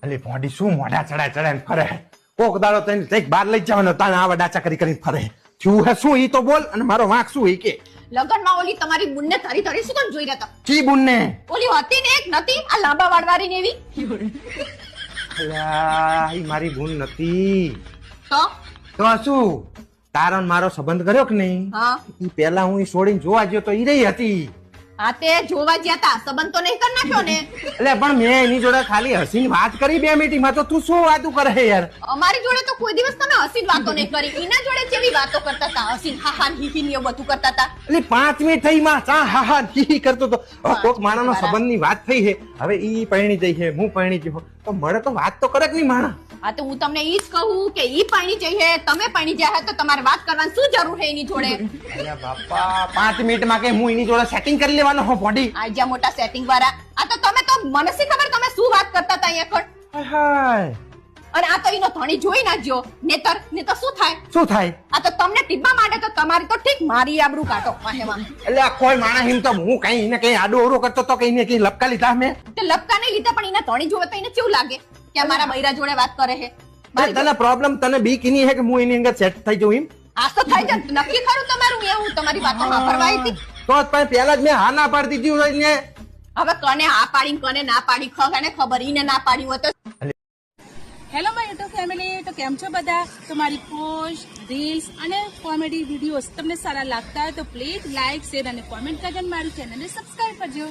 અલી ભોંડી શું મોઢા ચડાય ફરે કોક દાડો તને કઈક બહાર લઈ જવાનો તાને આવા ડાચા કરીને ફરે શું હે શું ઈ તો બોલ અને મારો વાંક શું ઈ કે લગનમાં ઓલી તમારી બુનને ધરી ધરી શું કામ જોઈ રહ્યા હતા? ચી બુનને ઓલી હતી ને એક નથી આ લાંબા વાળવારી ને એવી અલ્યા ઈ મારી બુન નથી તો તો શું તારો ને મારો સંબંધ કર્યો કે નહીં હા ઈ પેલા હું ઈ છોડીને જોવા ગયો તો ઈ રહી હતી આ તે જોવા ગયા તા સંબંધ તો નહીં કરી નાખ્યો ને એટલે પણ મેં એની જોડે ખાલી હસીને વાત કરી 2 મિનિટમાં તો તું શું વાતું કરે હે યાર અમારી જોડે તો કોઈ દિવસ તમે હસીન વાતો નહીં કરી એના જોડે જેવી વાતો કરતા હતા હસીન હા હા હી ને એવું બધું કરતા હતા એટલે 5 મિનિટ થઈ માં ચા હા હા હી કરતો તો કોક માણાનો સંબંધની વાત થઈ છે હવે ઈ પરણી જઈ છે હું પરણી ગયો તો મળે તો વાત તો કરે કે નહીં માણા હા તો હું તમને ઈ જ કહું કે ઈ પાણી જઈએ તમે પાણી જાય તો તમારે વાત કરવાની શું જરૂર છે એની જોડે અલ્યા બાપા 5 મિનિટમાં કે હું એની જોડે સેટિંગ કરી લેવાનો હો બોડી આજા મોટા સેટિંગ વાળા આ તો તમે તો મને શી ખબર તમે શું વાત કરતા હતા અહીંયા કણ હાય અને આ તો એનો ધણી જોઈ ના જો નેતર ને તો શું થાય શું થાય આ તો તમને ટીપા માટે તો તમારી તો ઠીક મારી આબરૂ કાઢો વાહેમાં એટલે આ કોઈ માણસ હિમ તો હું કઈ એને કઈ આડો ઓરો કરતો તો કઈ ને કઈ લપકા લીધા મેં તે લપકા નહીં લીધા પણ એને ધણી જોવે તો એને કેવું લાગે કે મારા બૈરા જોડે વાત કરે છે તને પ્રોબ્લેમ તને બીક ની હે કે હું એની અંદર સેટ થઈ જાઉં એમ આ તો થાય છે નક્કી ખરું તમારું એવું તમારી વાતો સાંભળવા આવી હતી તો જ પહેલા જ મેં હા ના પાડી દીધી ને હવે કને આ પાડી કને ના પાડી ખને ખબર ઈને ના પાડી હોય તો હેલો માય યુટ્યુબ ફેમિલી, તો કેમ છો બધા? તો મારી પોસ્ટ રીલ્સ અને કોમેડી વિડીયોઝ તમને સારા લાગતા હોય તો પ્લીઝ લાઇક શેર અને કોમેન્ટ કરજો અને મારી ચેનલને સબસ્ક્રાઇબ કરજો.